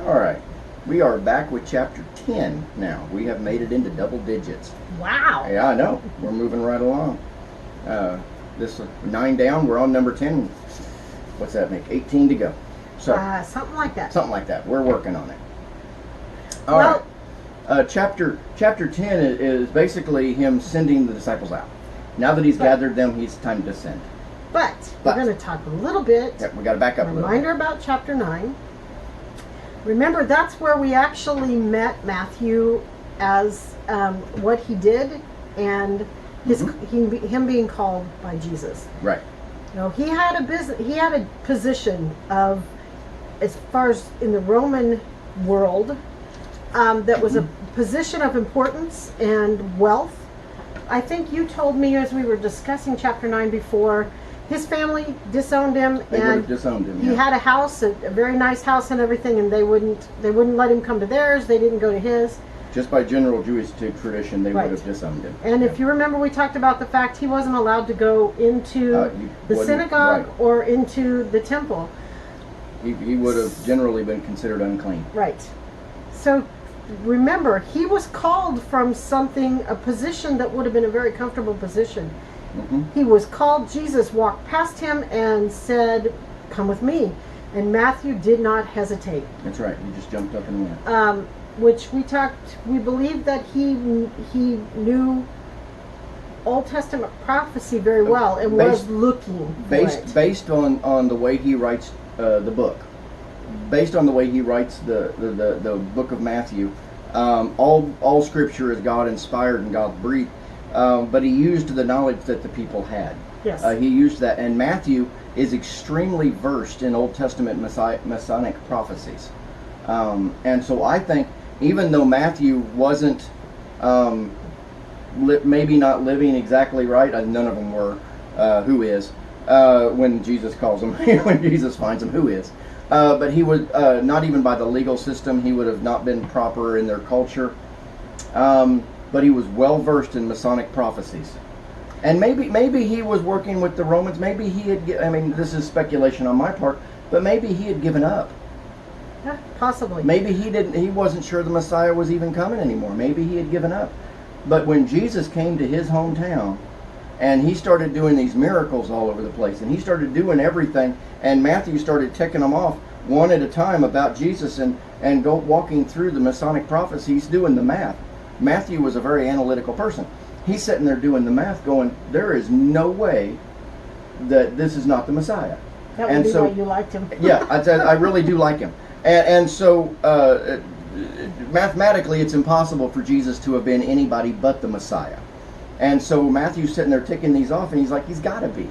All right. We are back with chapter 10 now. We have made it into double digits. Wow. Yeah, I know. We're moving right along. This 9 down. We're on number 10. What's that make? 18 to go. So Something like that. something like that. We're working on it. All Well- right. Chapter 10 is basically him sending the disciples out. Now that he's gathered them, he's time to send. But we're going to talk a little bit. Yep, we got to back up a little. Reminder about chapter 9. Remember, that's where we actually met Matthew as what he did and him being called by Jesus. Right. You know, he had a position of, as far as in the Roman world, that was a position of importance and wealth. I think you told me as we were discussing chapter 9 before, his family disowned him, They would and have disowned him. he had a house, a very nice house and everything, and they wouldn't let him come to theirs. They didn't go to his. Just by general Jewish tradition, they Right. would have disowned him. And if you remember, we talked about the fact he wasn't allowed to go into the wasn't- synagogue right. or into the temple. He would have generally been considered unclean. Right. So remember, he was called from a position that would have been a very comfortable position. Mm-hmm. He was called. Jesus walked past him and said, "Come with me." And Matthew did not hesitate. That's right. He just jumped up and went. Which we believe that he knew Old Testament prophecy very well and was looking for it. Based on the way he writes the book, based on the way he writes the book of Matthew, all Scripture is God inspired and God breathed. But he used the knowledge that the people had. Yes. He used that, and Matthew is extremely versed in Old Testament Messianic prophecies. And so I think, even though Matthew wasn't maybe not living exactly right, none of them were, who is, when Jesus calls him, when Jesus finds him, who is. But he would, not even by the legal system, he would have not been proper in their culture. But he was well versed in Masonic prophecies. And maybe he was working with the Romans, maybe he had, I mean, this is speculation on my part, but maybe he had given up. Yeah, possibly. Maybe he wasn't sure the Messiah was even coming anymore. Maybe he had given up. But when Jesus came to his hometown and he started doing these miracles all over the place and he started doing everything, and Matthew started ticking them off one at a time about Jesus and go walking through the Masonic prophecies, doing the math. Matthew was a very analytical person. He's sitting there doing the math going, there is no way that this is not the Messiah. That would be why you liked him. Yeah, I really do like him. And so mathematically, it's impossible for Jesus to have been anybody but the Messiah. And so Matthew's sitting there ticking these off, and he's like, he's got to be.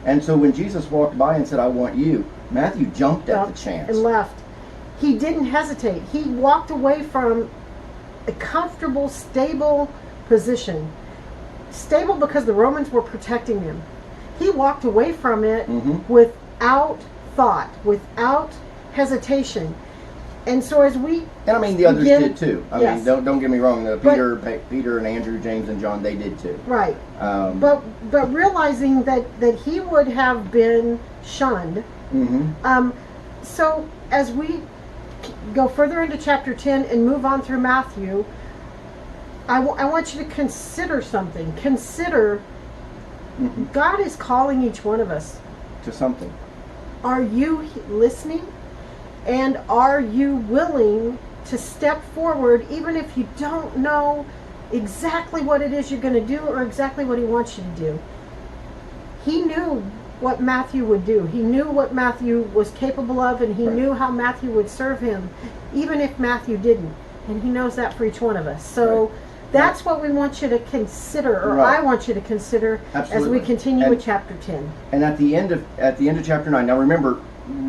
And so when Jesus walked by and said, "I want you," Matthew jumped at the chance. And left. He didn't hesitate. He walked away from a comfortable, stable position. Stable because the Romans were protecting him. He walked away from it without thought, without hesitation. And so as we And I mean, the others did too. I Yes. mean, don't get me wrong. Peter and Andrew, James and John, they did too. Right. But realizing that he would have been shunned. So as we go further into chapter 10 and move on through Matthew, I want you to consider something. Consider God is calling each one of us to something. Are you listening? And are you willing to step forward even if you don't know exactly what it is you're going to do or exactly what he wants you to do? He knew what Matthew would do. He knew what Matthew was capable of, and he knew how Matthew would serve him, even if Matthew didn't. And he knows that for each one of us. So that's what we want you to consider, or I want you to consider as we continue with chapter 10. And at the end of chapter 9, now remember,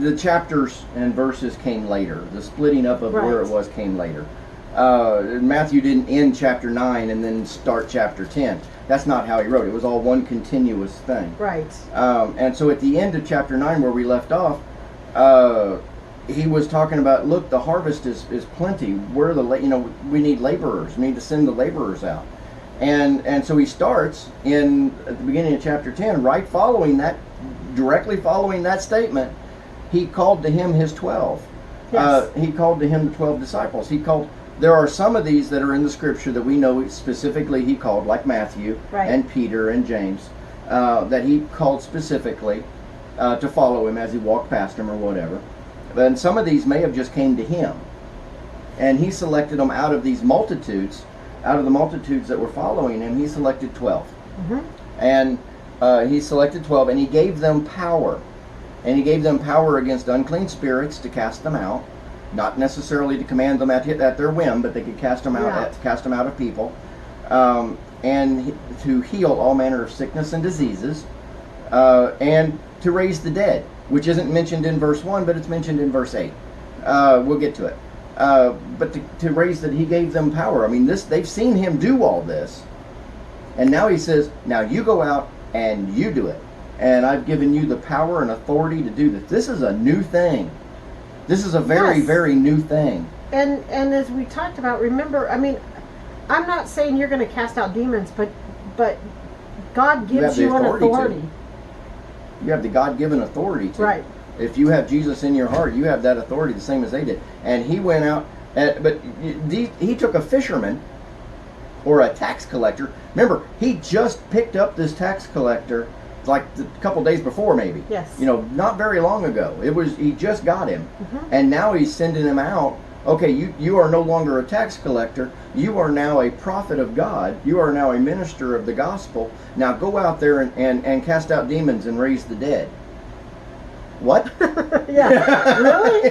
the chapters and verses came later. The splitting up of where it was came later. Matthew didn't end chapter 9 and then start chapter 10. That's not how he wrote. It was all one continuous thing. Right. And so at the end of chapter 9, where we left off, he was talking about, look, the harvest is plenty. Where we need laborers. We need to send the laborers out. And so he starts at the beginning of chapter 10, directly following that statement. He called to him his 12. Yes. He called to him the 12 disciples. There are some of these that are in the scripture that we know specifically he called, like Matthew Right. and Peter and James, that he called specifically to follow him as he walked past him or whatever. And some of these may have just came to him. And he selected them out of these multitudes, out of the multitudes that were following him, he selected 12. Mhm. And he selected 12, and he gave them power. And he gave them power against unclean spirits to cast them out. Not necessarily to command them at their whim, but they could cast them out, Yeah. cast them out of people. And to heal all manner of sickness and diseases. And to raise the dead, which isn't mentioned in verse 1, but it's mentioned in verse 8. We'll get to it. But to raise that, he gave them power. I mean, they've seen him do all this. And now he says, now you go out and you do it. And I've given you the power and authority to do this. This is a new thing. This is a very, Yes. very new thing. And as we talked about, remember, I mean, I'm not saying you're going to cast out demons, but God You have gives the you an authority to. authority. You have the God-given authority to. Right. If you have Jesus in your heart, you have that authority the same as they did. And he went out, he took a fisherman or a tax collector. Remember, he just picked up this tax collector like a couple days before, maybe. Yes. You know, not very long ago. He just got him, Mhm. and now he's sending him out. Okay, you are no longer a tax collector. You are now a prophet of God. You are now a minister of the gospel. Now go out there and cast out demons and raise the dead. What? Yeah. Really?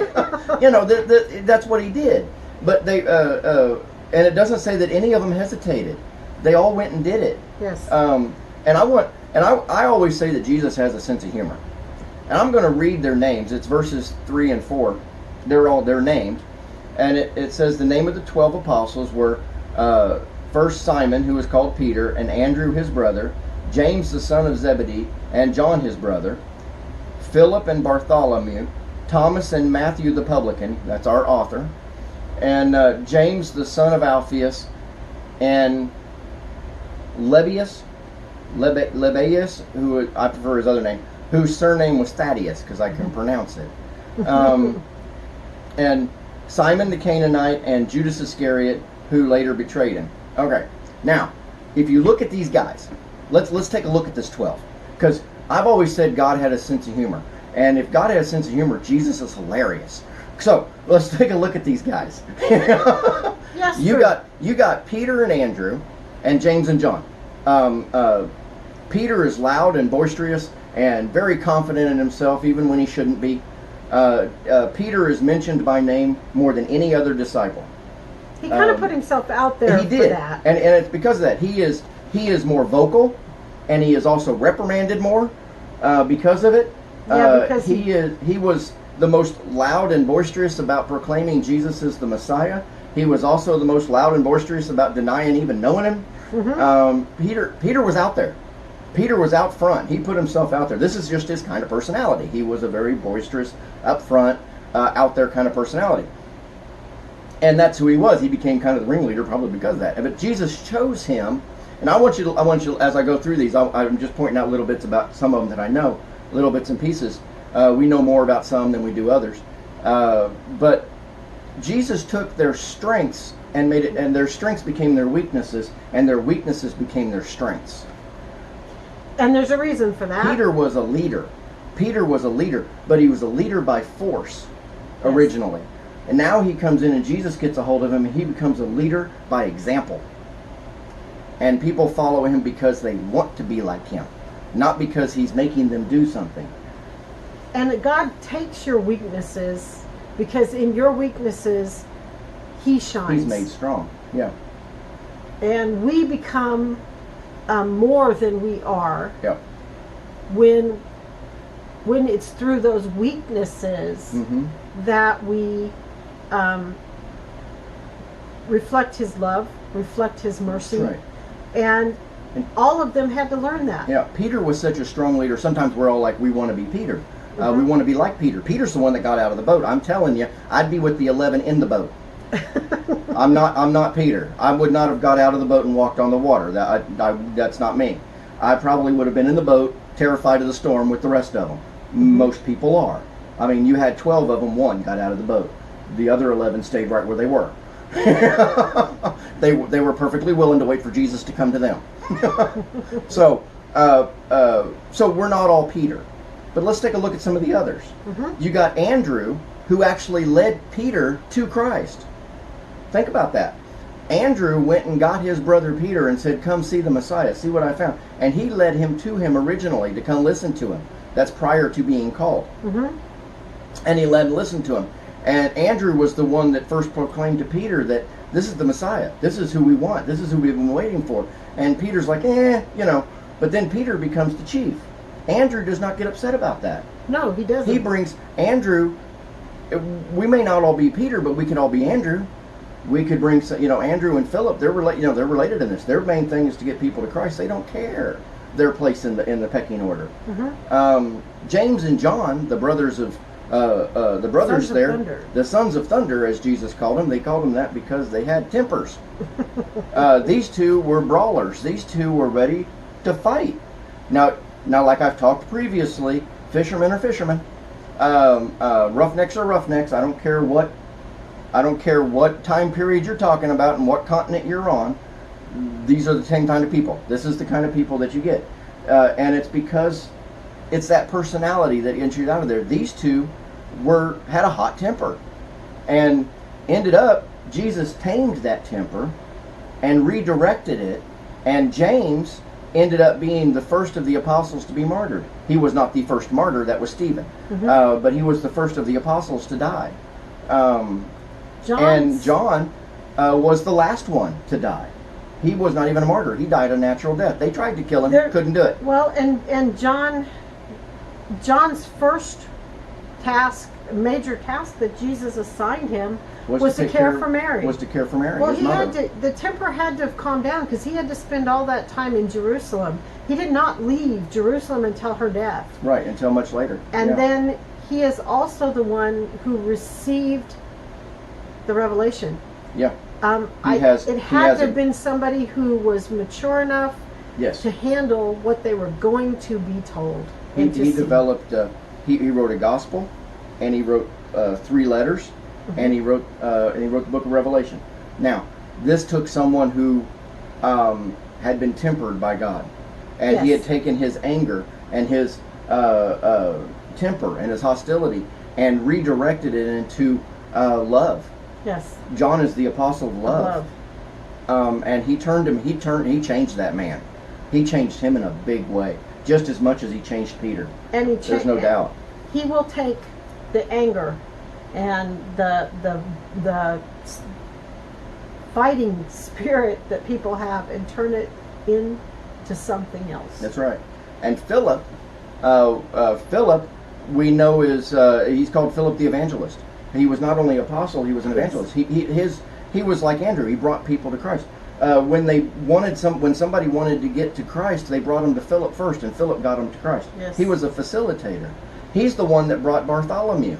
You know, that's what he did. But and it doesn't say that any of them hesitated. They all went and did it. Yes. I always say that Jesus has a sense of humor. And I'm going to read their names. It's verses 3 and 4. They're named. And it says the name of the 12 apostles were first Simon, who was called Peter, and Andrew his brother, James the son of Zebedee, and John his brother, Philip and Bartholomew, Thomas and Matthew the publican, that's our author, and James the son of Alphaeus, and Lebbaeus, who I prefer his other name, whose surname was Thaddeus, because I can pronounce it. And Simon the Canaanite, and Judas Iscariot, who later betrayed him. Okay, now, if you look at these guys, let's take a look at this 12. Because I've always said God had a sense of humor. And if God had a sense of humor, Jesus is hilarious. So, let's take a look at these guys. Yes. You True. got Peter and Andrew, and James and John. Peter is loud and boisterous and very confident in himself, even when he shouldn't be. Peter is mentioned by name more than any other disciple. He kind of put himself out there He for did, that. and it's because of that. He is more vocal, and he is also reprimanded more because of it. Yeah, because he was the most loud and boisterous about proclaiming Jesus as the Messiah. He was also the most loud and boisterous about denying even knowing him. Mhm. Peter was out there. Peter was out front. He put himself out there. This is just his kind of personality. He was a very boisterous, up front, out there kind of personality. And that's who he was. He became kind of the ringleader probably because of that. But Jesus chose him. And I want you, as I go through these, I'm just pointing out little bits about some of them that I know, little bits and pieces. We know more about some than we do others. But Jesus took their strengths and made it, and their strengths became their weaknesses, and their weaknesses became their strengths. And there's a reason for that. Peter was a leader. Peter was a leader, but he was a leader by force Yes. originally. And now he comes in and Jesus gets a hold of him and he becomes a leader by example. And people follow him because they want to be like him, not because he's making them do something. And God takes your weaknesses because in your weaknesses, He shines. He's made strong. Yeah. And we become more than we are Yep. when it's through those weaknesses Mm-hmm. that we reflect His love, reflect His mercy, That's right. and all of them had to learn that. Yeah. Peter was such a strong leader. Sometimes we're all like, we want to be Peter. We Mhm. want to be like Peter. Peter's the one that got out of the boat. I'm telling you, I'd be with the 11 in the boat. I'm not Peter. I would not have got out of the boat and walked on the water. That's not me. I probably would have been in the boat, terrified of the storm with the rest of them. Most people are. I mean, you had 12 of them, one got out of the boat. The other 11 stayed right where they were. They were perfectly willing to wait for Jesus to come to them. So we're not all Peter. But let's take a look at some of the others. Mm-hmm. You got Andrew, who actually led Peter to Christ. Think about that. Andrew went and got his brother Peter and said, come see the Messiah, see what I found. And he led him to him originally to come listen to him. That's prior to being called. Mm-hmm. And he led and listened to him. And Andrew was the one that first proclaimed to Peter that this is the Messiah. This is who we want. This is who we've been waiting for. And Peter's like, But then Peter becomes the chief. Andrew does not get upset about that. No, he doesn't. He brings Andrew. We may not all be Peter, but we could all be Andrew. We could bring, Andrew and Philip. They're related in this. Their main thing is to get people to Christ. They don't care their place in the pecking order. Mm-hmm. James and John, the brothers of Sons of Thunder. the sons of thunder, as Jesus called them. They called them that because they had tempers. These two were brawlers. These two were ready to fight. Now, like I've talked previously, fishermen are fishermen. Roughnecks are roughnecks. I don't care what time period you're talking about and what continent you're on. These are the same kind of people. This is the kind of people that you get, and it's because it's that personality that enters out of there. These two had a hot temper, and ended up Jesus tamed that temper and redirected it, and James ended up being the first of the apostles to be martyred. He was not the first martyr, that was Stephen. Mm-hmm. But he was the first of the apostles to die. And John's- John was the last one to die. He was not even a martyr. He died a natural death. They tried to kill him, couldn't do it. Well, and John's first major task that Jesus assigned him was to care for Mary. Was to care for Mary, Well, his mother. the temper had to have calmed down because he had to spend all that time in Jerusalem. He did not leave Jerusalem until her death. Right, until much later. And Yeah. then he is also the one who received the revelation. Yeah. It has had to a- have been somebody who was mature enough Yes. to handle what they were going to be told. He and to see. developed. He wrote a gospel, and he wrote 3 letters, and he wrote the book of Revelation. Now, this took someone who had been tempered by God, and he Yes. had taken his anger and his temper and his hostility and redirected it into love. Yes. John is the apostle of love. And he changed that man. He changed him in a big way, just as much as he changed Peter. And he There's no doubt. He will take the anger and the fighting spirit that people have and turn it into something else. That's right. And Philip, we know he's called Philip the Evangelist. He was not only apostle, he was an evangelist. He was like Andrew. He brought people to Christ. When somebody wanted to get to Christ, they brought him to Philip first, and Philip got him to Christ. Yes. He was a facilitator. He's the one that brought Bartholomew.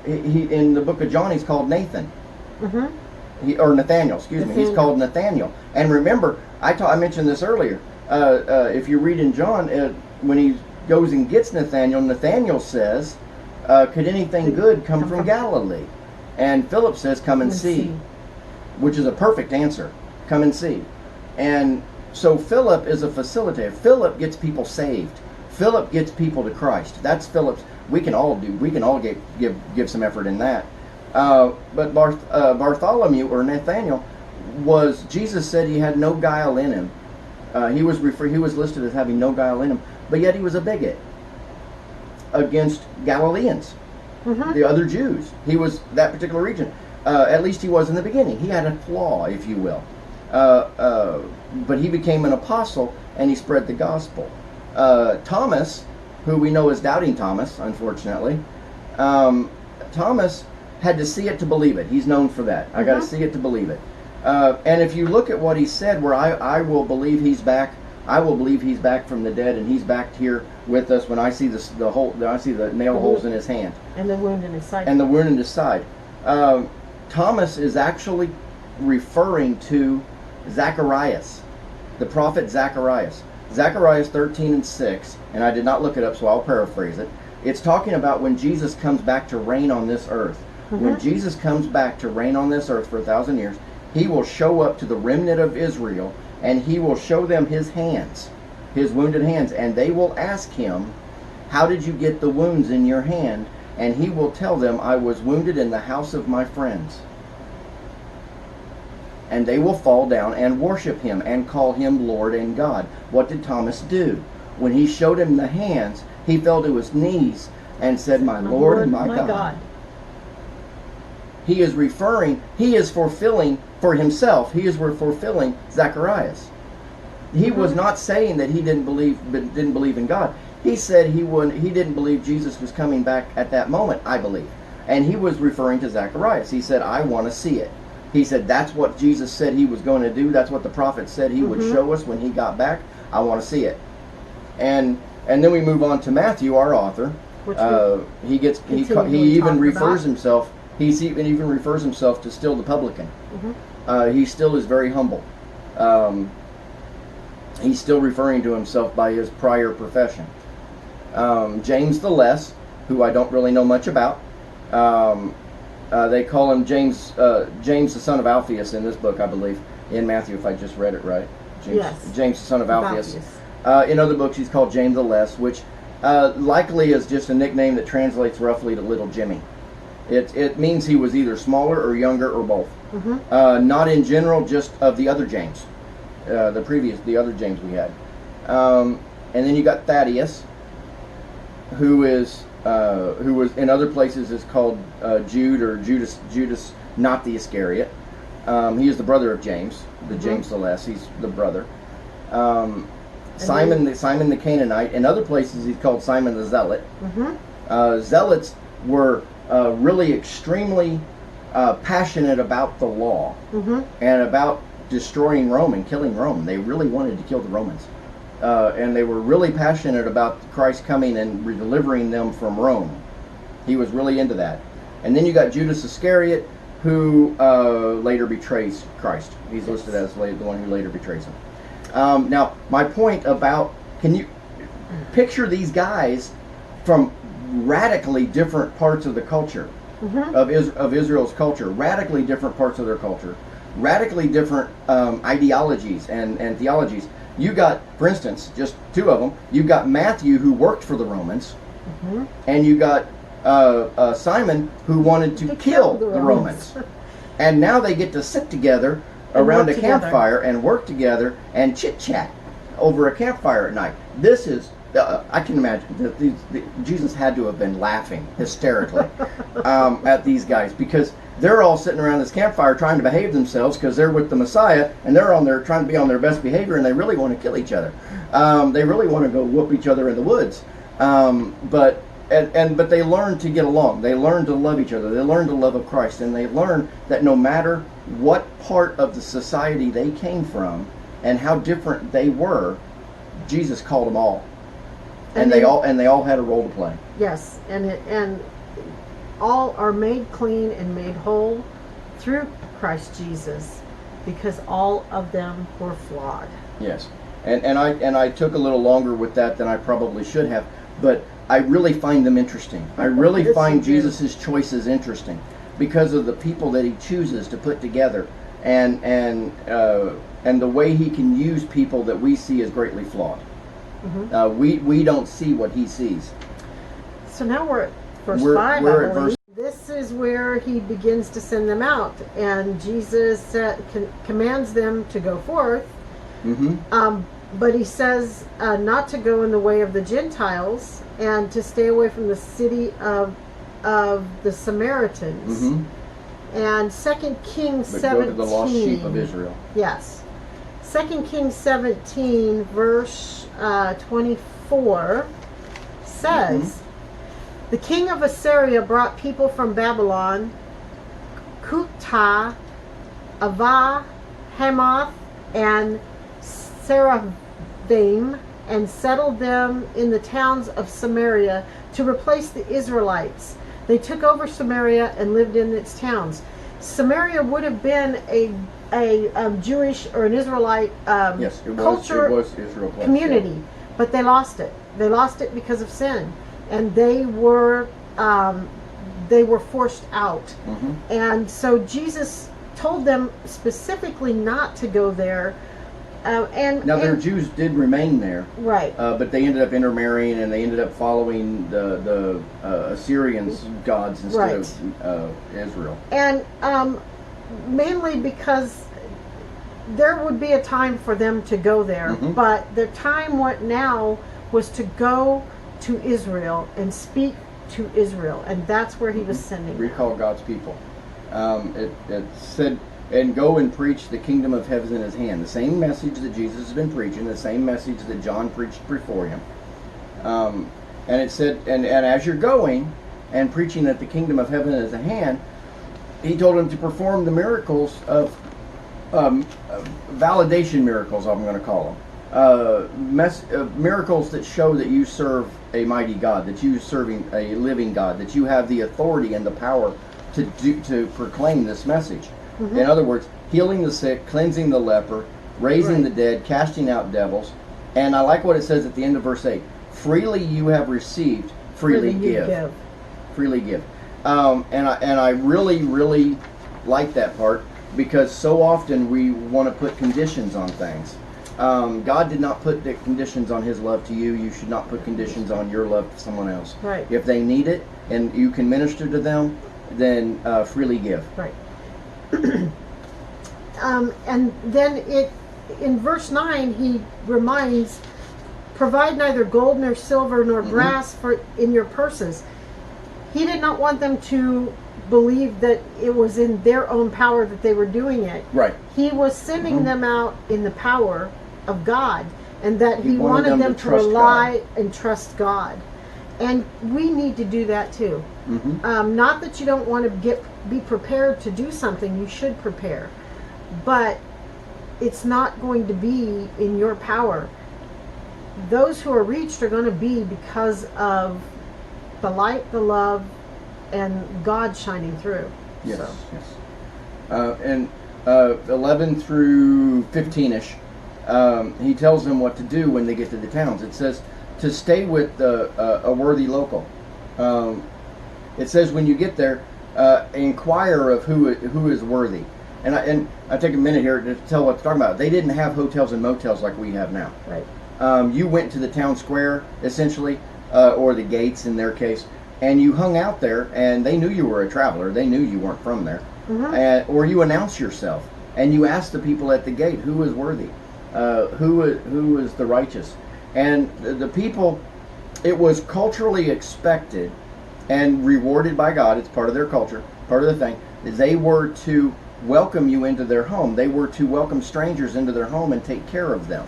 He in the book of John, he's called Nathan. Mm-hmm. Or Nathaniel, excuse me. He's called Nathaniel. And remember, I mentioned this earlier. If you read in John, when he goes and gets Nathaniel, Nathaniel says, could anything good come from Galilee? And Philip says, come and see. Which is a perfect answer. Come and see. And so Philip is a facilitator. Philip gets people saved. Philip gets people to Christ. That's Philip's. We can all give some effort in that. But Bartholomew or Nathaniel Jesus said he had no guile in him. He was listed as having no guile in him, but yet he was a bigot against Galileans, the other Jews. He was that particular region. At least he was in the beginning. He had a flaw, if you will. But he became an apostle and he spread the gospel. Thomas, who we know as Doubting Thomas, unfortunately, Thomas had to see it to believe it. He's known for that. I got to see it to believe it. And if you look at what he said, where I will believe he's back. I will believe he's back from the dead, and he's back here with us when I see I see the nail holes in his hand and the wound in his side. And the wound in his side. Thomas is actually referring to Zacharias, the prophet Zacharias. Zacharias 13:6, and I did not look it up, so I'll paraphrase it. It's talking about when Jesus comes back to reign on this earth. When Jesus comes back to reign on this earth for 1,000 years, he will show up to the remnant of Israel, and he will show them his hands, his wounded hands, and they will ask him, how did you get the wounds in your hand? And he will tell them, I was wounded in the house of my friends. And they will fall down and worship him and call him Lord and God. What did Thomas do? When he showed him the hands, he fell to his knees and said, my Lord and my God. He is fulfilling for himself, he is fulfilling Zacharias. He was not saying that he didn't believe in God. He said he didn't believe Jesus was coming back at that moment, I believe. And he was referring to Zacharias. He said, I want to see it. He said, that's what Jesus said he was going to do. That's what the prophet said he would show us when he got back. I want to see it. And then we move on to Matthew, our author. He even refers himself to still the publican. He still is very humble. He's still referring to himself by his prior profession. James the Less, who I don't really know much about. They call him James the son of Alphaeus in this book, I believe, in Matthew, if I just read it right. James the son of Alphaeus. In other books, he's called James the Less, which likely is just a nickname that translates roughly to Little Jimmy. It means he was either smaller or younger or both. Not in general, just of the other James, the other James we had. And then you got Thaddeus, who was in other places is called Jude or Judas, not the Iscariot. He is the brother of James, James the Less. He's the brother. Simon the Canaanite. In other places, he's called Simon the Zealot. Zealots were really extremely passionate about the law and about destroying Rome and killing Rome. They really wanted to kill the Romans. And they were really passionate about Christ coming and delivering them from Rome. He was really into that. And then you got Judas Iscariot, who later betrays Christ. He's listed as the one who later betrays him. Now, my point about, can you picture these guys from radically different parts of the culture, of Israel's culture, radically different parts of their culture, radically different ideologies and theologies. You got, for instance, just two of them. You got Matthew, who worked for the Romans, and you got Simon, who wanted to kill the Romans. And now they get to sit together around a campfire and work together and chit-chat over a campfire at night. This is, I can imagine, that Jesus had to have been laughing hysterically at these guys, because they're all sitting around this campfire trying to behave themselves because they're with the Messiah, and they're trying to be on their best behavior, and they really want to kill each other. They really want to go whoop each other in the woods. But they learn to get along. They learn to love each other. They learn the love of Christ, and they learn that no matter what part of the society they came from and how different they were, Jesus called them all, and they all had a role to play. Yes, and all are made clean and made whole through Christ Jesus, because all of them were flawed. Yes, and I took a little longer with that than I probably should have, but I really find them interesting. I really find Jesus' choices interesting because of the people that he chooses to put together, and the way he can use people that we see as greatly flawed. We don't see what he sees. So now we're at verse 5, I believe. This is where he begins to send them out, and Jesus commands them to go forth. But he says not to go in the way of the Gentiles and to stay away from the city of the Samaritans. And 2 Kings 17. Go to the lost sheep of Israel. Yes. 2 Kings 17, verse 24 says, the king of Assyria brought people from Babylon, Kutah, Avah, Hamath, and Seraphim, and settled them in the towns of Samaria to replace the Israelites. They took over Samaria and lived in its towns. Samaria would have been a Jewish or an Israelite culture, it was Israel community, but they lost it. They lost it because of sin, and they were they were forced out. Mhm. And so Jesus told them specifically not to go there. Now, their Jews did remain there, right. but they ended up intermarrying, and they ended up following the Assyrians' gods instead Right. of Israel. And mainly because there would be a time for them to go there, Mhm. but the time what now was to go to Israel and speak to Israel, and that's where he was sending them. Recall God's people. It said, and go and preach the kingdom of heaven in his hand. The same message that Jesus has been preaching, the same message that John preached before him. And it said, and as you're going and preaching that the kingdom of heaven is at hand, he told him to perform the miracles of validation miracles, I'm going to call them. Miracles that show that you serve a mighty God, that you serving a living God, that you have the authority and the power to proclaim this message. Mhm. In other words, healing the sick, cleansing the leper, raising Right. the dead, casting out devils. And I like what it says at the end of verse 8. Freely you have received, freely you give. Freely give. And I really, really like that part, because so often we want to put conditions on things. God did not put the conditions on his love to you. You should not put conditions on your love to someone else. Right. If they need it and you can minister to them, then freely give. Right. And then in verse 9, he reminds, provide neither gold nor silver nor brass for in your purses. He did not want them to believe that it was in their own power that they were doing it. Right. He was sending them out in the power of God, and that he wanted wanted them them to to trust rely and trust God. And we need to do that too. Not that you don't want to be prepared to do something. You should prepare, but it's not going to be in your power. Those who are reached are going to be because of the light, the love, and God shining through. Yes. So. Yes. And 11 through 15ish, he tells them what to do when they get to the towns. It says to stay with a worthy local. It says when you get there, inquire of who is worthy. And I take a minute here to tell what they're talking about. They didn't have hotels and motels like we have now. Right. You went to the town square, essentially, or the gates in their case, and you hung out there, and they knew you were a traveler. They knew you weren't from there. Or you announce yourself, and you ask the people at the gate, who is worthy? Who is the righteous? And the people, it was culturally expected and rewarded by God. It's part of their culture, part of the thing. They were to welcome you into their home. They were to welcome strangers into their home and take care of them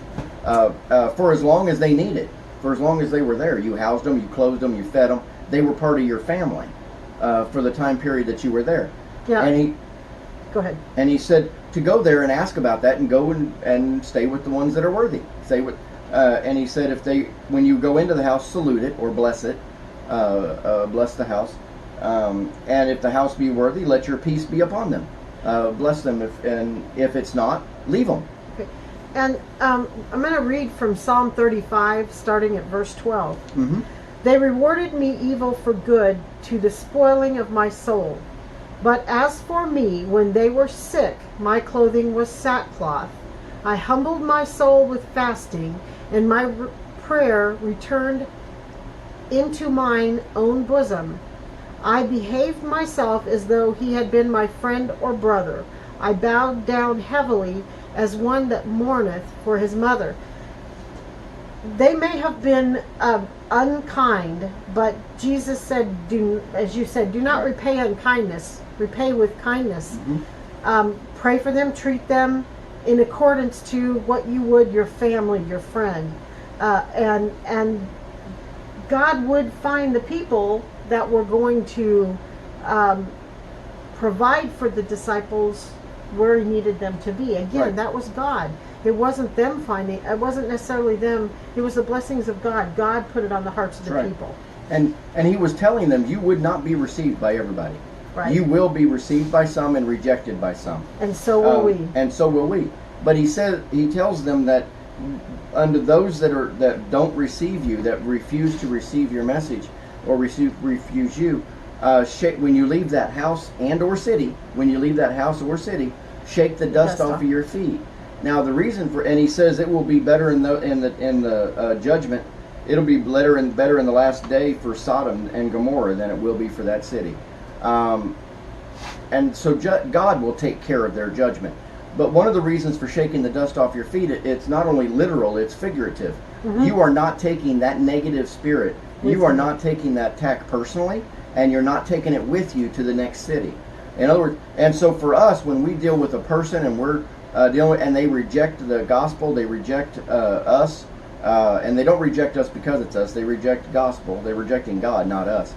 for as long as they needed. For as long as they were there, you housed them, you clothed them, you fed them. They were part of your family for the time period that you were there. Yeah. And Go ahead. and he said to go there and ask about that, and go and stay with the ones that are worthy. Stay with. And he said, when you go into the house, salute it or bless it, bless the house, and if the house be worthy, let your peace be upon them. Bless them, if it's not, leave them. Okay. And I'm going to read from Psalm 35, starting at verse 12. Mm-hmm. They rewarded me evil for good, to the spoiling of my soul. But as for me, when they were sick, my clothing was sackcloth. I humbled my soul with fasting, and my prayer returned into mine own bosom. I behaved myself as though he had been my friend or brother. I bowed down heavily as one that mourneth for his mother. They may have been unkind, but Jesus said, as you said, do not repay unkindness. Repay with kindness. Pray for them, treat them in accordance to what you would your family, your friend. And God would find the people that were going to provide for the disciples where he needed them to be. Again, Right. that was God. It wasn't them finding, it wasn't necessarily them, it was the blessings of God. God put it on the hearts of the Right. people. And he was telling them, you would not be received by everybody. Right. You will be received by some and rejected by some. And so will we. And so will we. But he tells them that under those that don't receive you, that refuse to receive your message or refuse you, shake when you leave that house and or city. When you leave that house or city, shake the dust off of your feet. Now the reason for, and he says it will be better in the judgment. It'll be better in the last day for Sodom and Gomorrah than it will be for that city. And so God will take care of their judgment. But one of the reasons for shaking the dust off your feet, it's not only literal, it's figurative. Mm-hmm. You are not taking that negative spirit, you are not taking that attack personally, and you're not taking it with you to the next city. In other words, and so for us, when we deal with a person and we're dealing with, and they reject the gospel, they reject us, and they don't reject us because it's us, they reject the gospel, they're rejecting God, not us.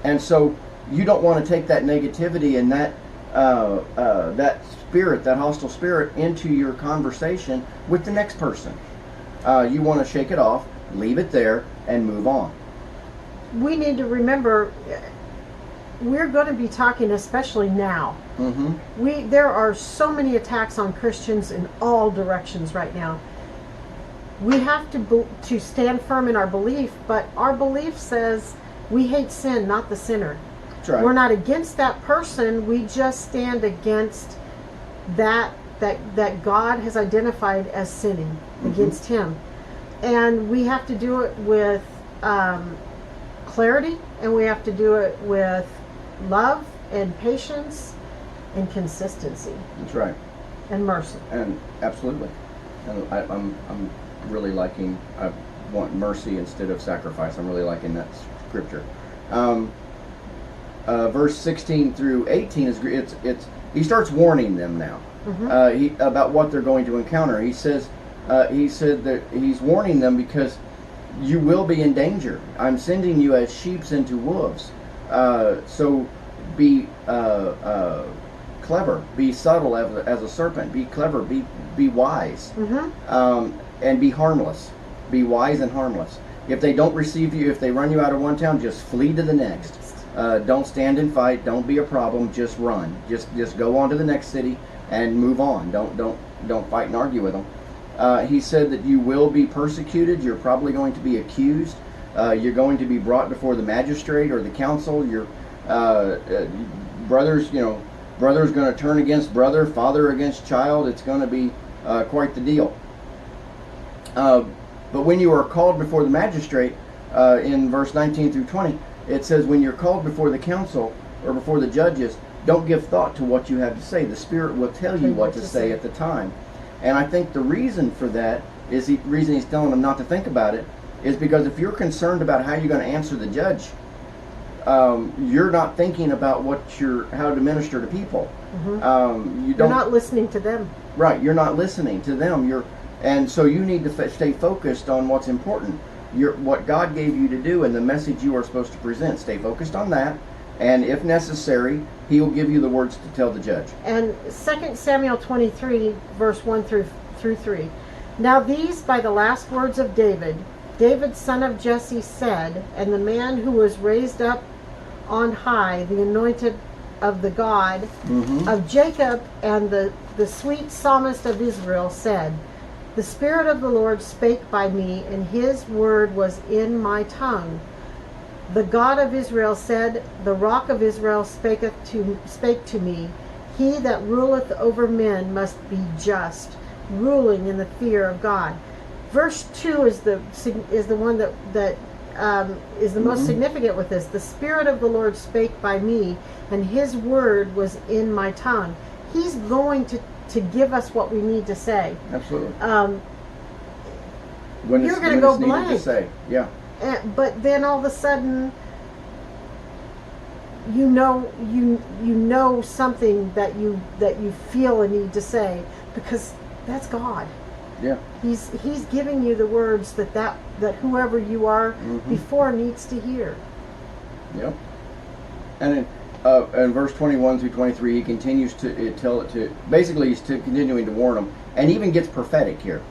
And so you don't want to take that negativity and that spirit, that hostile spirit, into your conversation with the next person. You want to shake it off, leave it there, and move on. We need to remember, we're going to be talking, especially now. Mm-hmm. There are so many attacks on Christians in all directions right now. We have to stand firm in our belief, but our belief says we hate sin, not the sinner. That's right. We're not against that person. We just stand against that God has identified as sinning, mm-hmm. against him. And we have to do it with clarity, and we have to do it with love and patience and consistency. That's right. And mercy. And absolutely. And I'm really liking, I want mercy instead of sacrifice. I'm really liking that scripture. Verse 16 through 18 is he starts warning them now, mm-hmm. About what they're going to encounter. He said that he's warning them because you will be in danger. I'm sending you as sheep into wolves. So be clever, be subtle as a serpent, be clever, be wise, mm-hmm. And be harmless. Be wise and harmless. If they don't receive you, if they run you out of one town, just flee to the next. Don't stand and fight. Don't be a problem. Just run. Just go on to the next city and move on. Don't fight and argue with them. He said that you will be persecuted. You're probably going to be accused. You're going to be brought before the magistrate or the council. Your brother's going to turn against brother, father against child. It's going to be quite the deal. But when you are called before the magistrate, in verse 19 through 20, it says, when you're called before the council or before the judges, don't give thought to what you have to say. The Spirit will tell you what to say at the time. And I think the reason for that is the reason he's telling them not to think about it is because if you're concerned about how you're going to answer the judge, you're not thinking about how to minister to people. Mm-hmm. You're not listening to them. Right, you're not listening to them. And so you need to stay focused on what's important. What God gave you to do and the message you are supposed to present. Stay focused on that, and if necessary, He will give you the words to tell the judge. And 2 Samuel 23, verse 1 through 3. Now these by the last words of David, son of Jesse, said, and the man who was raised up on high, the anointed of the God mm-hmm. of Jacob, and the sweet psalmist of Israel, said, the Spirit of the Lord spake by me, and his word was in my tongue. The God of Israel said, the rock of Israel spake to me. He that ruleth over men must be just, ruling in the fear of God. Verse 2 is the one that is the most mm-hmm. significant with this. The Spirit of the Lord spake by me, and his word was in my tongue. He's going to give us what we need to say. Absolutely. You're going to go blank. To say. Yeah. But then all of a sudden, you know something that you feel a need to say, because that's God. Yeah. He's giving you the words that whoever you are mm-hmm. before needs to hear. Yep. And in verse 21 through 23, he continues to tell it to. Basically, he's continuing to warn them, and even gets prophetic here.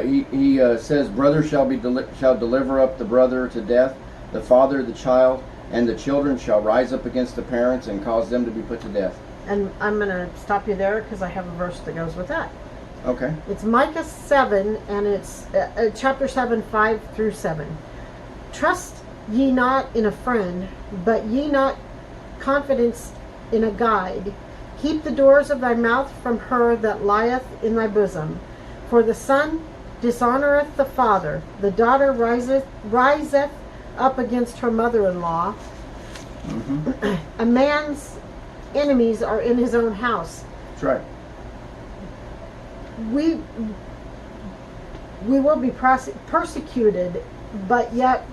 He says, "Brother shall deliver up the brother to death, the father the child, and the children shall rise up against the parents and cause them to be put to death." And I'm going to stop you there because I have a verse that goes with that. Okay. It's Micah 7, and it's chapter 7, 5 through 7. Trust ye not in a friend, but ye not confidence in a guide. Keep the doors of thy mouth from her that lieth in thy bosom. For the son dishonoreth the father, the daughter riseth up against her mother-in-law. A man's enemies are in his own house. That's right. We will be persecuted, but yet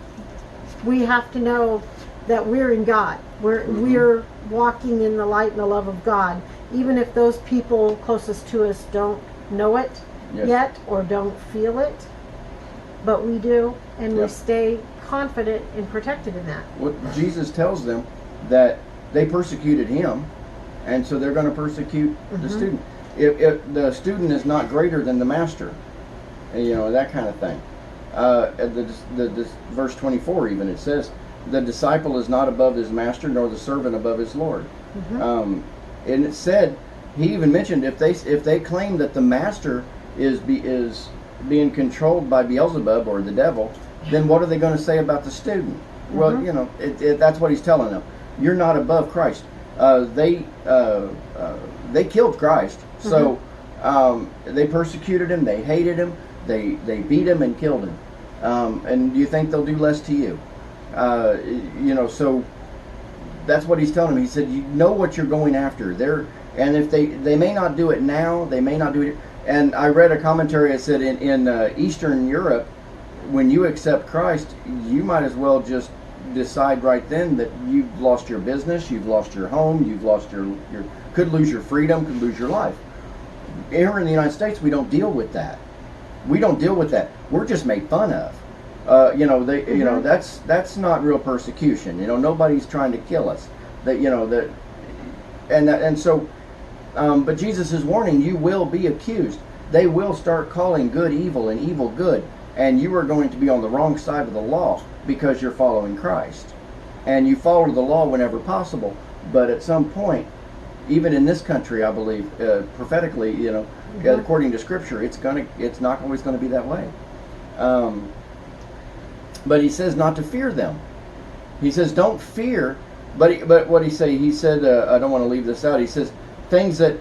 we have to know that we're in God. We're walking in the light and the love of God, even if those people closest to us don't know it yet or don't feel it. But we do, and we stay confident and protected in that. What Jesus tells them, that they persecuted him, and so they're going to persecute the student. If the student is not greater than the master, you know, that kind of thing. The verse 24 even, it says, the disciple is not above his master, nor the servant above his Lord. And it said, he even mentioned, if they claim that the master is being controlled by Beelzebub or the devil, then what are they going to say about the student? Well, you know, that's what he's telling them. You're not above Christ. They killed Christ, so they persecuted him, they hated him, they beat him and killed him. And do you think they'll do less to you? You know, so that's what he's telling them. He said, you know what you're going after. And if they may not do it now, they may not do it. And I read a commentary that said in Eastern Europe, when you accept Christ, you might as well just decide right then that you've lost your business, you've lost your home, you've lost your could lose your freedom, could lose your life. Here in the United States, we don't deal with that. We don't deal with that. We're just made fun of. You know, you know, that's not real persecution. You know, nobody's trying to kill us. That, you know, and so, but Jesus is warning, you will be accused. They will start calling good evil and evil good, and you are going to be on the wrong side of the law because you're following Christ. And you follow the law whenever possible, but at some point, even in this country, I believe, prophetically, you know, according to Scripture, it's not always going to be that way. But he says not to fear them. He says don't fear. But what he say? He said, I don't want to leave this out. He says things that,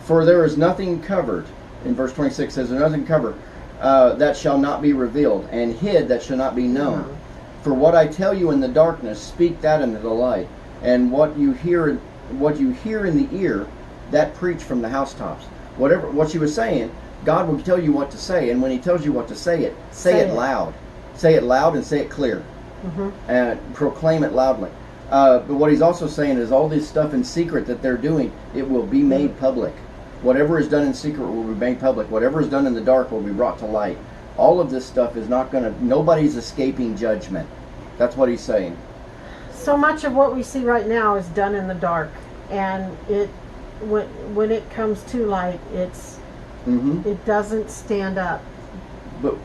for there is nothing covered. In verse 26 says, there's nothing covered that shall not be revealed, and hid that shall not be known. For what I tell you in the darkness, speak that into the light, and what you hear in the ear, that preach from the housetops. What she was saying, God will tell you what to say, and when He tells you what to say it loud. Say it loud and say it clear, and proclaim it loudly. But what He's also saying is all this stuff in secret that they're doing, it will be made public. Whatever is done in secret will be made public. Whatever is done in the dark will be brought to light. All of this stuff is not going to, nobody's escaping judgment. That's what He's saying. So much of what we see right now is done in the dark, and when it comes to light, it doesn't stand up. But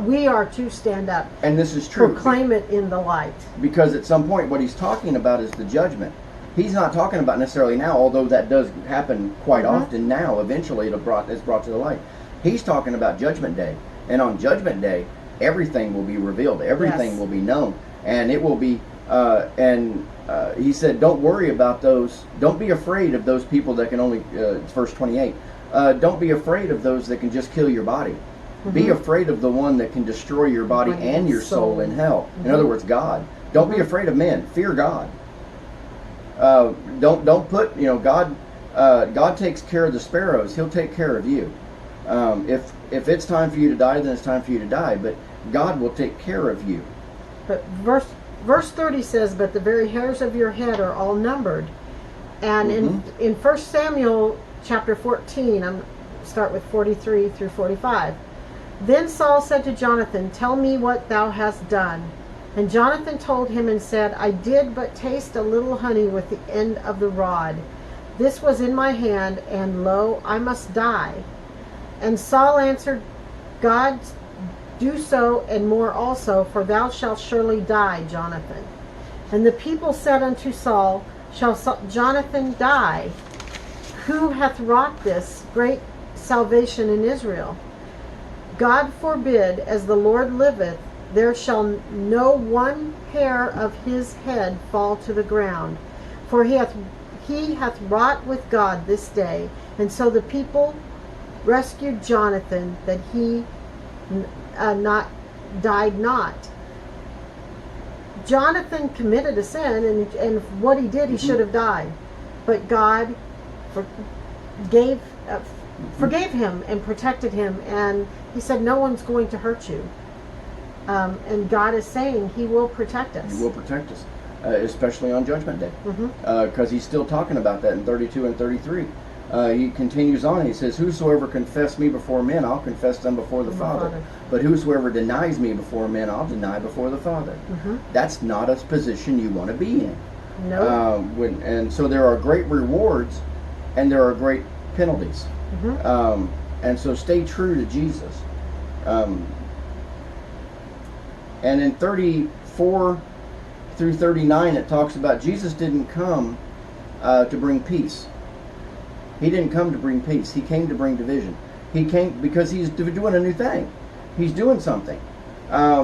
we are to stand up. And this is true. Proclaim it in the light. Because at some point, what He's talking about is the judgment. He's not talking about necessarily now, although that does happen quite often now. Eventually, it's brought to the light. He's talking about Judgment Day, and on Judgment Day, everything will be revealed. Everything will be known, and it will be. He said, "Don't worry about those. Don't be afraid of those people that can only." Verse 28. Don't be afraid of those that can just kill your body. Be afraid of the one that can destroy your body and your soul in hell. In other words, God. Don't be afraid of men. Fear God. Don't put, you know, God takes care of the sparrows. He'll take care of you. If it's time for you to die, then it's time for you to die. But God will take care of you. But verse 30 says, "But the very hairs of your head are all numbered." And in 1 Samuel chapter 14, I'm start with 43 through 45. Then Saul said to Jonathan, "Tell me what thou hast done." And Jonathan told him and said, "I did but taste a little honey with the end of the rod. This was in my hand, and lo, I must die." And Saul answered, "God do so, and more also, for thou shalt surely die, Jonathan." And the people said unto Saul, "Shall Jonathan die? Who hath wrought this great salvation in Israel? God forbid, as the Lord liveth, there shall no one hair of his head fall to the ground. For he hath wrought with God this day. And so the people rescued Jonathan, that he died not. Jonathan committed a sin, and what he did, he should have died. But God forgave him and protected him, and he said, no one's going to hurt you. And God is saying he will protect us. He will protect us, especially on Judgment Day. Mm-hmm. Because he's still talking about that in 32 and 33. He continues on. He says, whosoever confess me before men, I'll confess them before the Father. But whosoever denies me before men, I'll deny before the Father. Mm-hmm. That's not a position you want to be in. No. And so there are great rewards and there are great penalties. Mm-hmm. And so stay true to Jesus. And in 34 through 39, it talks about Jesus didn't come to bring peace. He didn't come to bring peace. He came to bring division. He came because he's doing a new thing. He's doing something.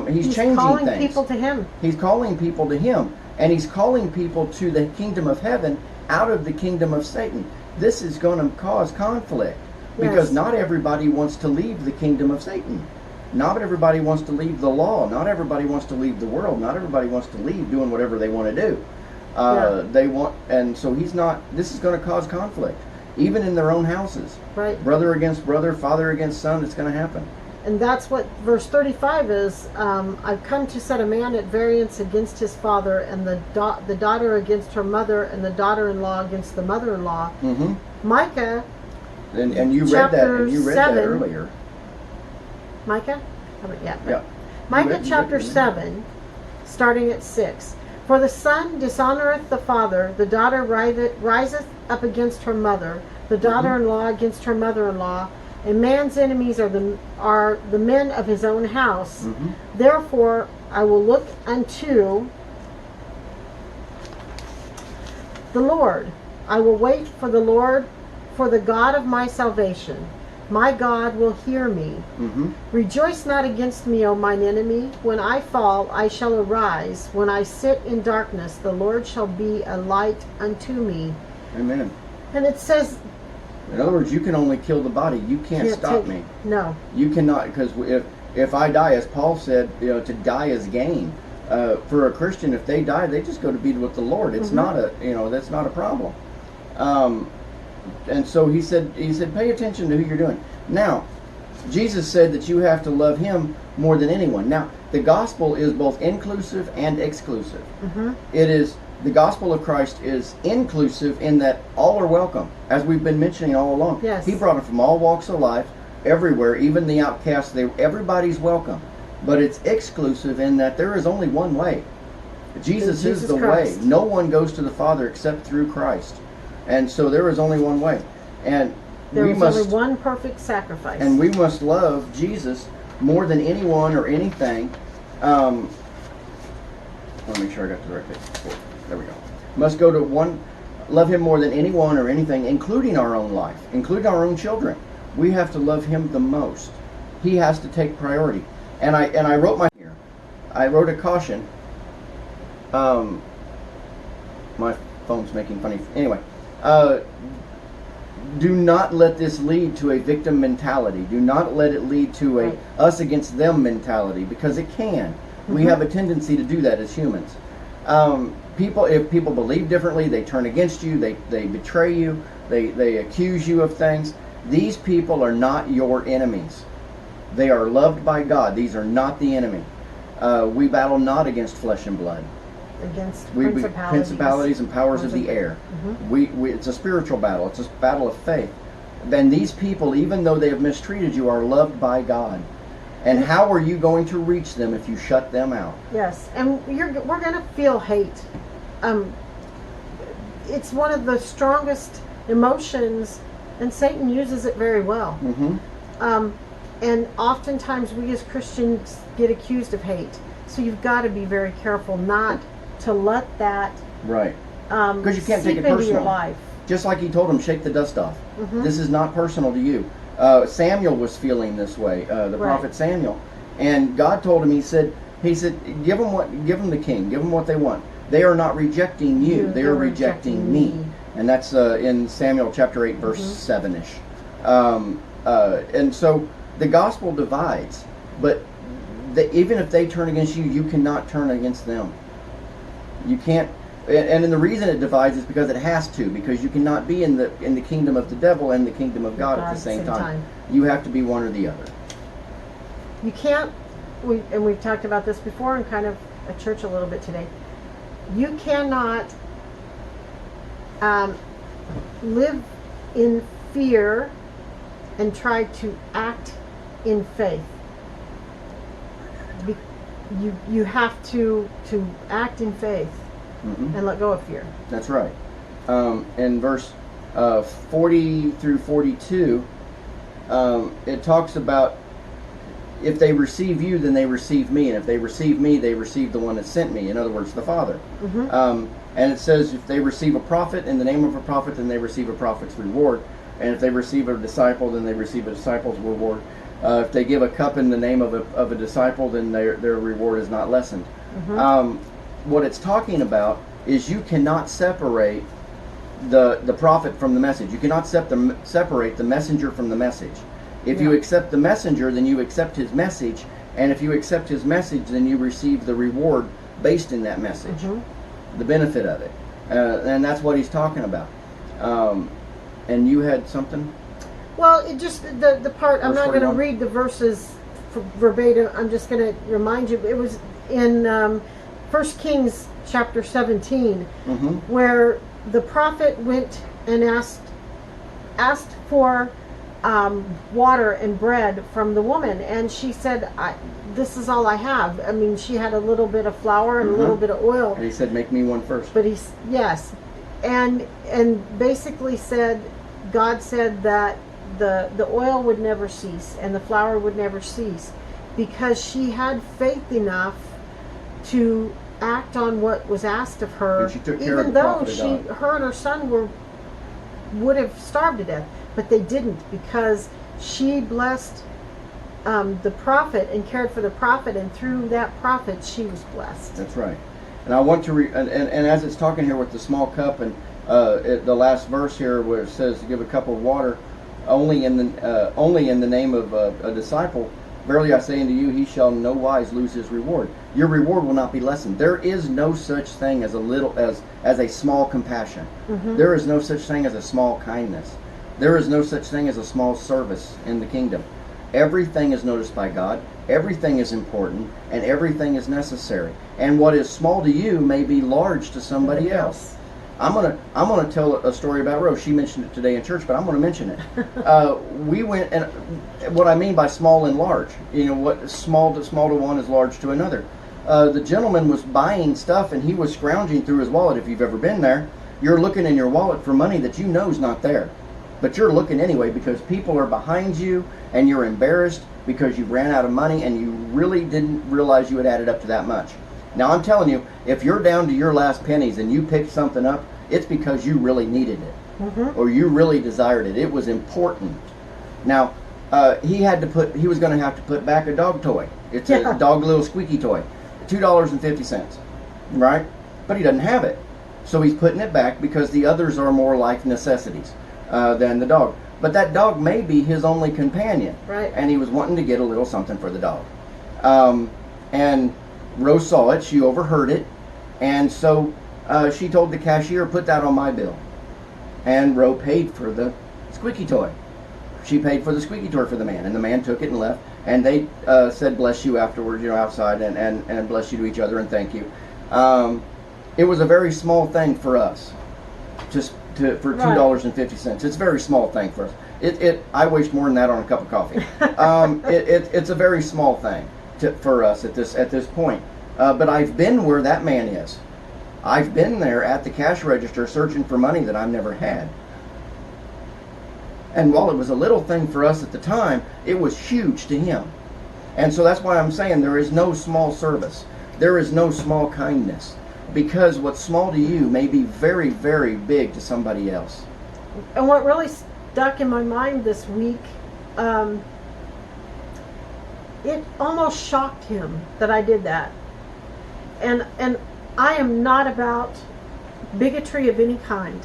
He's changing calling things. people to him. He's calling people to him. And he's calling people to the kingdom of heaven out of the kingdom of Satan. This is going to cause conflict. Because Yes. not everybody wants to leave the kingdom of Satan. Not everybody wants to leave the law. Not everybody wants to leave the world. Not everybody wants to leave doing whatever they want to do. They want, and so he's not. This is going to cause conflict, even in their own houses. Right. Brother against brother, father against son. It's going to happen. And that's what verse 35 is. I've come to set a man at variance against his father, and the daughter against her mother, and the daughter-in-law against the mother-in-law. Mm-hmm. Micah. And you read that. And you read that earlier. Micah? Yeah. Yeah. Micah chapter 7, starting at 6. For the son dishonoreth the father, the daughter riseth up against her mother, the daughter-in-law against her mother-in-law, and man's enemies are the men of his own house. Mm-hmm. Therefore I will look unto the Lord. I will wait for the Lord, for the God of my salvation. My God will hear me. Mm-hmm. Rejoice not against me, O mine enemy. When I fall, I shall arise. When I sit in darkness, the Lord shall be a light unto me. Amen. And it says, in other words, you can only kill the body. You can't stop me. No. You cannot, because if I die, as Paul said, to die is gain. For a Christian, if they die, they just go to be with the Lord. It's not that's not a problem. And so he said, pay attention to who you're doing. Now, Jesus said that you have to love him more than anyone. Now, the gospel is both inclusive and exclusive. Mm-hmm. The gospel of Christ is inclusive in that all are welcome, as we've been mentioning all along. Yes. He brought them from all walks of life, everywhere, even the outcasts. Everybody's welcome. But it's exclusive in that there is only one way. Jesus is the Christ. way. No one goes to the Father except through Christ. And so there is only one way. And There we was must, only one perfect sacrifice. and we must love Jesus more than anyone or anything. I want to make sure I got the right page. There we go. Must go to one, love him more than anyone or anything, including our own life, including our own children. We have to love him the most. He has to take priority. And I wrote I wrote a caution. My phone's making funny. Anyway, do not let this lead to a victim mentality. Do not let it lead to a us against them mentality, because it can. We have a tendency to do that as humans. If people believe differently, they turn against you, they betray you, they accuse you of things. These people are not your enemies. They are loved by God. These are not the enemy. We battle not against flesh and blood. Against principalities and powers of the air. It's a spiritual battle. It's a battle of faith. Then these people, even though they have mistreated you, are loved by God. And how are you going to reach them if you shut them out? Yes, and we're going to feel hate. It's one of the strongest emotions, and Satan uses it very well. And oftentimes we as Christians get accused of hate. So you've got to be very careful not to let that because you can't take it seep into personal. your life. Just like he told him, shake the dust off. This is not personal to you. Samuel was feeling this way, the prophet Samuel. And God told him, he said, He said, give them the king, give them what they want. They are not rejecting you, they are rejecting me. And that's in Samuel chapter 8, verse 7-ish. And so the gospel divides, but even if they turn against you, you cannot turn against them. You can't. And the reason it divides is because it has to, because you cannot be in the kingdom of the devil and the kingdom of God at the same time. You have to be one or the other. You can't, and we've talked about this before and kind of at church a little bit today. You cannot live in fear and try to act in faith. You have to act in faith and let go of fear. That's right. In verse 40 through 42, it talks about, if they receive you, then they receive me. And if they receive me, they receive the one that sent me. In other words, the Father. And it says, if they receive a prophet in the name of a prophet, then they receive a prophet's reward. And if they receive a disciple, then they receive a disciple's reward. If they give a cup in the name of a disciple, then their reward is not lessened. What it's talking about is you cannot separate the prophet from the message. You cannot separate the messenger from the message. If you accept the messenger, then you accept his message. And if you accept his message, then you receive the reward based in that message, the benefit of it. And that's what he's talking about. And you had something? Well, it just, the part, I'm Verse not going to 41? read the verses verbatim. I'm just going to remind you. It was in 1 Kings chapter 17, where the prophet went and asked for water and bread from the woman, and she said, this is all I have. I mean, she had a little bit of flour and a little bit of oil. And he said, make me one first. But yes, and basically said, God said that the oil would never cease and the flour would never cease, because she had faith enough to act on what was asked of her, and she took care even of the though prophet of God. her and her son would have starved to death. But they didn't, because she blessed the prophet and cared for the prophet, and through that prophet she was blessed. That's right. And I want to and as it's talking here with the small cup, and the last verse here where it says to give a cup of water only in the name of a disciple, verily I say unto you, he shall no wise lose his reward. Your reward will not be lessened. There is no such thing as a small compassion. There is no such thing as a small kindness. There is no such thing as a small service in the kingdom. Everything is noticed by God. Everything is important, and everything is necessary. And what is small to you may be large to somebody else. I'm gonna tell a story about Rose. She mentioned it today in church, but I'm gonna mention it. We went, and what I mean by small and large, what small to one is large to another. The gentleman was buying stuff, and he was scrounging through his wallet. If you've ever been there, you're looking in your wallet for money that you know is not there. But you're looking anyway because people are behind you, and you're embarrassed because you ran out of money and you really didn't realize you had added up to that much. Now I'm telling you, if you're down to your last pennies and you picked something up, it's because you really needed it, or you really desired it. It was important. Now he was going to have to put back a dog toy. It's a dog little squeaky toy, $2.50, right? But he doesn't have it, so he's putting it back because the others are more like necessities than the dog. But that dog may be his only companion. Right. And he was wanting to get a little something for the dog. And Rose saw it. She overheard it. And so she told the cashier, put that on my bill. And Rose paid for the squeaky toy. She paid for the squeaky toy for the man. And the man took it and left. And they said, bless you afterwards, outside, and bless you to each other and thank you. It was a very small thing for us. For $2.50. It's a very small thing for us. I waste more than that on a cup of coffee. It's a very small thing for us at this point. But I've been where that man is. I've been there at the cash register searching for money that I've never had. And while it was a little thing for us at the time, it was huge to him. And so that's why I'm saying there is no small service. There is no small kindness. Because what's small to you may be very, very big to somebody else. And what really stuck in my mind this week, it almost shocked him that I did that. And I am not about bigotry of any kind.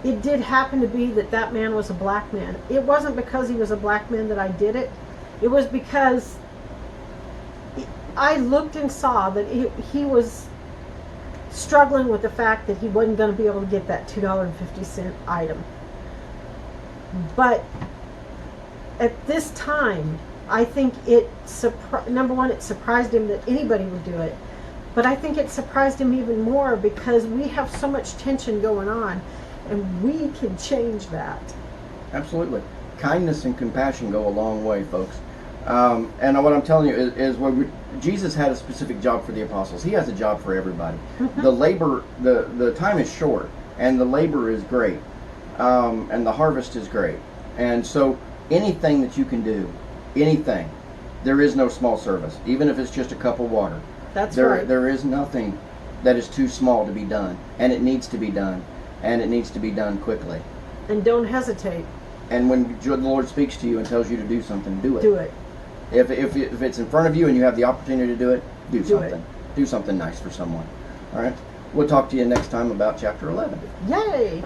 It did happen to be that that man was a black man. It wasn't because he was a black man that I did it. It was because I looked and saw that he was struggling with the fact that he wasn't going to be able to get that $2.50 item. But at this time, I think number one, it surprised him that anybody would do it. But I think it surprised him even more because we have so much tension going on, and we can change that. Absolutely. Kindness and compassion go a long way, folks. And what I'm telling you is when Jesus had a specific job for the apostles. He has a job for everybody. The labor, the time is short, and the labor is great, and the harvest is great. And so anything that you can do, anything, there is no small service, even if it's just a cup of water. That's right. There is nothing that is too small to be done, and it needs to be done, and it needs to be done quickly. And don't hesitate. And when the Lord speaks to you and tells you to do something, do it. Do it. If it's in front of you and you have the opportunity to do it, do something. it. Do something nice for someone. All right? We'll talk to you next time about chapter 11. Yay!